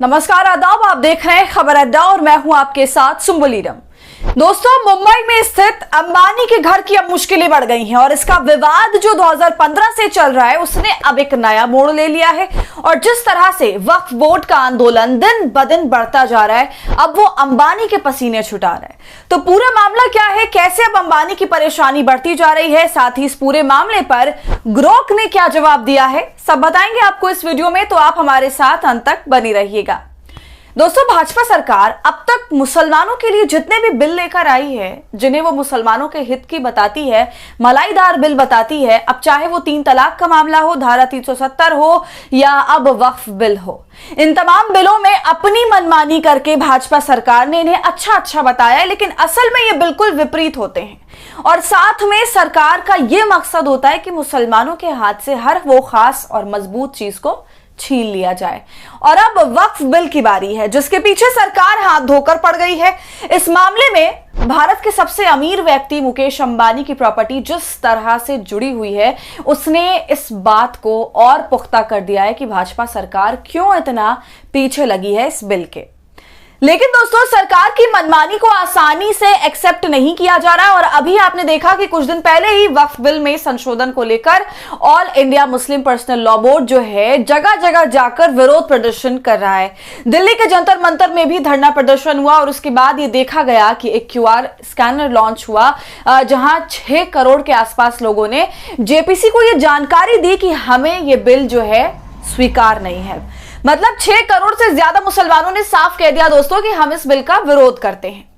नमस्कार, आदाब। आप देख रहे हैं खबर अड्डा और मैं हूं आपके साथ सुम्बुलीरम। दोस्तों, मुंबई में स्थित अंबानी के घर की अब मुश्किलें बढ़ गई हैं और इसका विवाद जो 2015 से चल रहा है उसने अब एक नया मोड़ ले लिया है। और जिस तरह से वक्फ बोर्ड का आंदोलन दिन ब दिन बढ़ता जा रहा है, अब वो अंबानी के पसीने छुटा रहा है। तो पूरा मामला क्या है, कैसे अब अंबानी की परेशानी बढ़ती जा रही है, साथ ही इस पूरे मामले पर ग्रोक ने क्या जवाब दिया है, सब बताएंगे आपको इस वीडियो में। तो आप हमारे साथ अंत तक बनी रहिएगा। दोस्तों, भाजपा सरकार अब तक मुसलमानों के लिए जितने भी बिल लेकर आई है, जिन्हें वो मुसलमानों के हित की बताती है, मलाईदार बिल बताती है, अब चाहे वो 3 तलाक का मामला हो, धारा 370 हो या अब वक्फ बिल हो, इन तमाम बिलों में अपनी मनमानी करके भाजपा सरकार ने इन्हें अच्छा बताया है, लेकिन असल में ये बिल्कुल विपरीत होते हैं। और साथ में सरकार का ये मकसद होता है कि मुसलमानों के हाथ से हर वो खास और मजबूत चीज को छीन लिया जाए। और अब वक्फ बिल की बारी है, जिसके पीछे सरकार हाथ धोकर पड़ गई है। इस मामले में भारत के सबसे अमीर व्यक्ति मुकेश अंबानी की प्रॉपर्टी जिस तरह से जुड़ी हुई है, उसने इस बात को और पुख्ता कर दिया है कि भाजपा सरकार क्यों इतना पीछे लगी है इस बिल के। लेकिन दोस्तों, सरकार की मनमानी को आसानी से एक्सेप्ट नहीं किया जा रहा। और अभी आपने देखा कि कुछ दिन पहले ही वक्फ बिल में संशोधन को लेकर all India Muslim personal law board जो है जगह जगह जाकर विरोध प्रदर्शन कर रहा है। दिल्ली के जंतर मंतर में भी धरना प्रदर्शन हुआ और उसके बाद ये देखा गया कि एक QR स्कैनर लॉन्च हुआ, जहां 6 करोड़ के आसपास लोगों ने जेपीसी को यह जानकारी दी कि हमें यह बिल जो है स्वीकार नहीं है। मतलब 6 करोड़ से ज्यादा मुसलमानों ने साफ कह दिया दोस्तों कि हम इस बिल का विरोध करते हैं।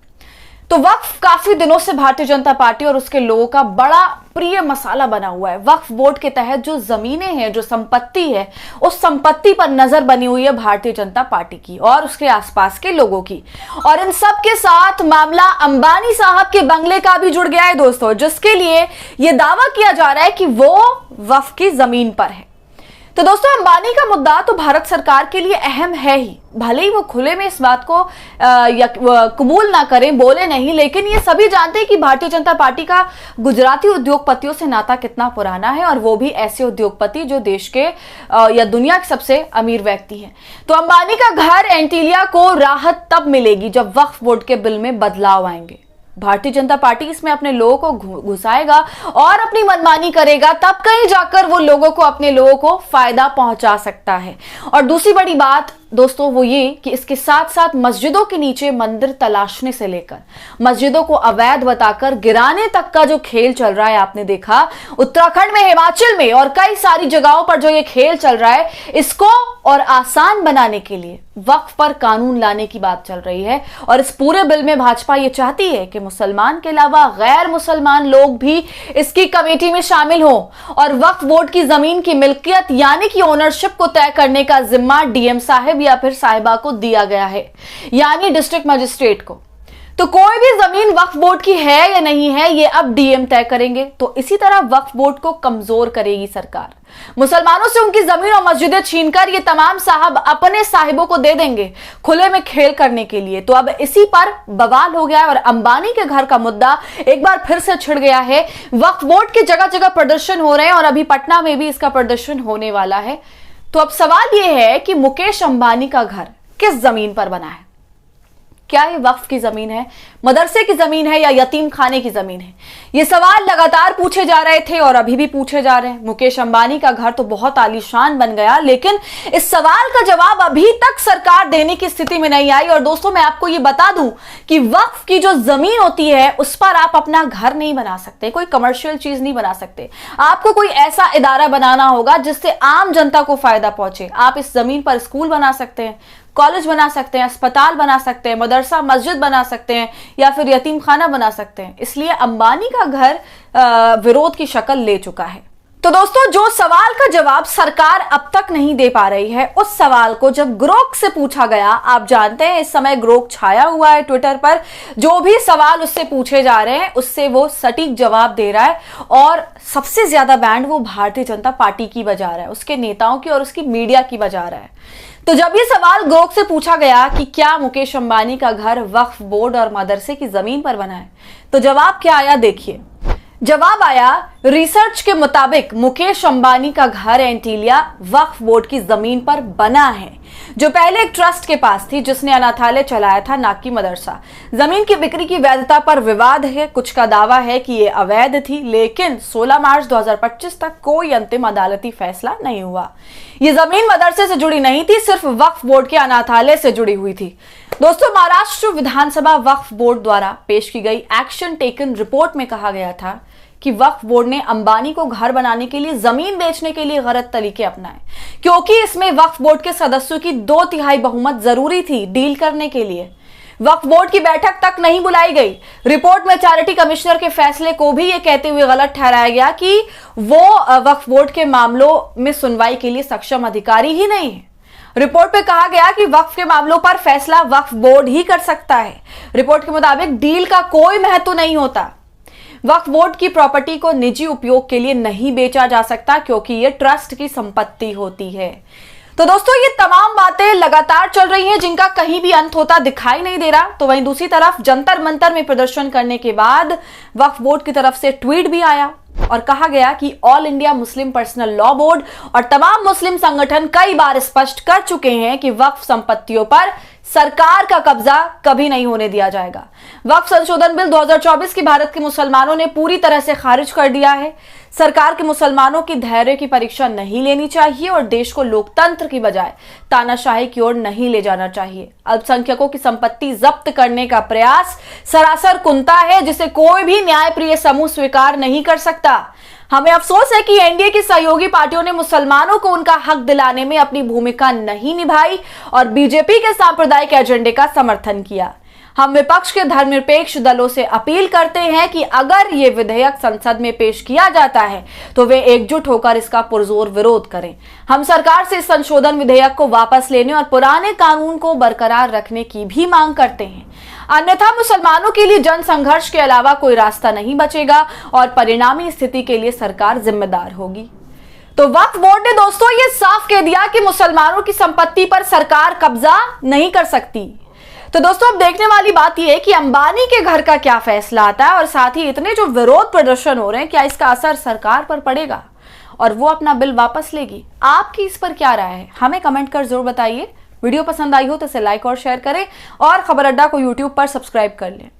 तो वक्फ काफी दिनों से भारतीय जनता पार्टी और उसके लोगों का बड़ा प्रिय मसाला बना हुआ है। वक्फ बोर्ड के तहत जो जमीनें हैं, जो संपत्ति है, उस संपत्ति पर नजर बनी हुई है भारतीय जनता पार्टी की और उसके आसपास के लोगों की। और इन सब के साथ मामला अंबानी साहब के बंगले का भी जुड़ गया है दोस्तों, जिसके लिए यह दावा किया जा रहा है कि वो वक्फ की जमीन पर है। तो दोस्तों, अंबानी का मुद्दा तो भारत सरकार के लिए अहम है ही, भले ही वो खुले में इस बात को कबूल ना करें, बोले नहीं, लेकिन ये सभी जानते हैं कि भारतीय जनता पार्टी का गुजराती उद्योगपतियों से नाता कितना पुराना है, और वो भी ऐसे उद्योगपति जो देश के या दुनिया के सबसे अमीर व्यक्ति हैं। तो अंबानी का घर एंटीलिया को राहत तब मिलेगी जब वक्फ बोर्ड के बिल में बदलाव आएंगे। भारतीय जनता पार्टी इसमें अपने लोगों को घुसाएगा और अपनी मनमानी करेगा, तब कहीं जाकर वो लोगों को, अपने लोगों को फायदा पहुंचा सकता है। और दूसरी बड़ी बात दोस्तों वो ये कि इसके साथ साथ मस्जिदों के नीचे मंदिर तलाशने से लेकर मस्जिदों को अवैध बताकर गिराने तक का जो खेल चल रहा है, आपने देखा उत्तराखंड में, हिमाचल में और कई सारी जगहों पर जो ये खेल चल रहा है, इसको और आसान बनाने के लिए वक्फ पर कानून लाने की बात चल रही है। और इस पूरे बिल में भाजपा ये चाहती है कि मुसलमान के अलावा गैर मुसलमान लोग भी इसकी कमेटी में शामिल हों और वक्फ बोर्ड की जमीन की मिल्कियत यानी कि ओनरशिप को तय करने का जिम्मा डीएम साहब या फिर साहिबा को दिया गया है, यानी डिस्ट्रिक्ट मजिस्ट्रेट को। तो कोई भी जमीन वक्फ बोर्ड की है या नहीं है, ये अब डीएम तय करेंगे। तो इसी तरह वक्फ बोर्ड को कमजोर करेगी सरकार। मुसलमानों से उनकी जमीन और मस्जिदें छीनकर ये तमाम साहब अपने साहिबों को दे देंगे खुले में खेल करने के लिए। तो अब इसी पर बवाल हो गया है और अंबानी के घर का मुद्दा एक बार फिर से छिड़ गया है। वक्फ बोर्ड की जगह जगह प्रदर्शन हो रहे हैं और अभी पटना में भी इसका प्रदर्शन होने वाला है। तो अब सवाल यह है कि मुकेश अंबानी का घर किस जमीन पर बना है? क्या ये वक्फ की जमीन है, मदरसे की जमीन है या यतीम खाने की जमीन है? ये सवाल लगातार पूछे जा रहे थे और अभी भी पूछे जा रहे हैं। मुकेश अंबानी का घर तो बहुत आलीशान बन गया, लेकिन इस सवाल का जवाब अभी तक सरकार देने की स्थिति में नहीं आई। और दोस्तों, मैं आपको ये बता दूं कि वक्फ की जो जमीन होती है उस पर आप अपना घर नहीं बना सकते, कोई कमर्शियल चीज नहीं बना सकते। आपको कोई ऐसा इदारा बनाना होगा जिससे आम जनता को फायदा पहुंचे। आप इस जमीन पर स्कूल बना सकते हैं, कॉलेज बना सकते हैं, अस्पताल बना सकते हैं, मदरसा मस्जिद बना सकते हैं या फिर यतीम खाना बना सकते हैं। इसलिए अंबानी का घर विरोध की शक्ल ले चुका है। तो दोस्तों, जो सवाल का जवाब सरकार अब तक नहीं दे पा रही है, उस सवाल को जब ग्रोक से पूछा गया, आप जानते हैं इस समय ग्रोक छाया हुआ है ट्विटर पर, जो भी सवाल उससे पूछे जा रहे हैं उससे वो सटीक जवाब दे रहा है और सबसे ज्यादा बैंड वो भारतीय जनता पार्टी की बजा रहा है, उसके नेताओं की और उसकी मीडिया की बजा रहा है। तो जब ये सवाल ग्रोक से पूछा गया कि क्या मुकेश अंबानी का घर वक्फ बोर्ड और मदरसे की जमीन पर बना है, तो जवाब क्या आया देखिए। जवाब आया, रिसर्च के मुताबिक मुकेश अंबानी का घर एंटीलिया वक्फ बोर्ड की जमीन पर बना है, जो पहले एक ट्रस्ट के पास थी जिसने अनाथालय चलाया था, ना कि मदरसा। जमीन की बिक्री की वैधता पर विवाद है। कुछ का दावा है कि ये अवैध थी, लेकिन 16 मार्च 2025 तक कोई अंतिम अदालती फैसला नहीं हुआ। ये जमीन मदरसे से जुड़ी नहीं थी, सिर्फ वक्फ बोर्ड के अनाथालय से जुड़ी हुई थी। दोस्तों, महाराष्ट्र विधानसभा वक्फ बोर्ड द्वारा पेश की गई एक्शन टेकन रिपोर्ट में कहा गया था कि वक्फ बोर्ड ने अंबानी को घर बनाने के लिए जमीन बेचने के लिए गलत तरीके अपनाए, क्योंकि इसमें वक्फ बोर्ड के सदस्यों की 2/3 बहुमत जरूरी थी डील करने के लिए। वक्फ बोर्ड की बैठक तक नहीं बुलाई गई। रिपोर्ट में चैरिटी कमिश्नर के फैसले को भी यह कहते हुए गलत ठहराया गया कि वो वक्फ बोर्ड के मामलों में सुनवाई के लिए सक्षम अधिकारी ही नहीं है। रिपोर्ट में कहा गया कि वक्फ के मामलों पर फैसला वक्फ बोर्ड ही कर सकता है। रिपोर्ट के मुताबिक डील का कोई महत्व नहीं होता। वक्फ बोर्ड की प्रॉपर्टी को निजी उपयोग के लिए नहीं बेचा जा सकता, क्योंकि यह ट्रस्ट की संपत्ति होती है। तो दोस्तों, ये तमाम बातें लगातार चल रही हैं जिनका कहीं भी अंत होता दिखाई नहीं दे रहा। तो वहीं दूसरी तरफ जंतर मंतर में प्रदर्शन करने के बाद वक्फ बोर्ड की तरफ से ट्वीट भी आया और कहा गया कि all India Muslim personal law board और तमाम मुस्लिम संगठन कई बार स्पष्ट कर चुके हैं कि वक्फ संपत्तियों पर सरकार का कब्जा कभी नहीं होने दिया जाएगा। वक्फ संशोधन बिल 2024 की भारत के मुसलमानों ने पूरी तरह से खारिज कर दिया है। सरकार के मुसलमानों की धैर्य की परीक्षा नहीं लेनी चाहिए और देश को लोकतंत्र की बजाय तानाशाही की ओर नहीं ले जाना चाहिए। अल्पसंख्यकों की संपत्ति जब्त करने का प्रयास सरासर कुंता है, जिसे कोई भी न्यायप्रिय समूह स्वीकार नहीं कर सकता। हमें अफसोस है कि एनडीए की सहयोगी पार्टियों ने मुसलमानों को उनका हक दिलाने में अपनी भूमिका नहीं निभाई और बीजेपी के सांप्रदायिक एजेंडे का समर्थन किया। हम विपक्ष के धर्मनिरपेक्ष दलों से अपील करते हैं कि अगर ये विधेयक संसद में पेश किया जाता है तो वे एकजुट होकर इसका पुरजोर विरोध करें। हम सरकार से इस संशोधन विधेयक को वापस लेने और पुराने कानून को बरकरार रखने की भी मांग करते हैं। अन्यथा मुसलमानों के लिए जन संघर्ष के अलावा कोई रास्ता नहीं बचेगा और परिणामी स्थिति के लिए सरकार जिम्मेदार होगी। तो वक्फ बोर्ड ने दोस्तों ये साफ कह दिया कि मुसलमानों की संपत्ति पर सरकार कब्जा नहीं कर सकती। तो दोस्तों, अब देखने वाली बात यह है कि अंबानी के घर का क्या फैसला आता है और साथ ही इतने जो विरोध प्रदर्शन हो रहे हैं, क्या इसका असर सरकार पर पड़ेगा और वो अपना बिल वापस लेगी। आपकी इस पर क्या राय है, हमें कमेंट कर जरूर बताइए। वीडियो पसंद आई हो तो इसे लाइक और शेयर करें और खबर अड्डा को यूट्यूब पर सब्सक्राइब कर लें।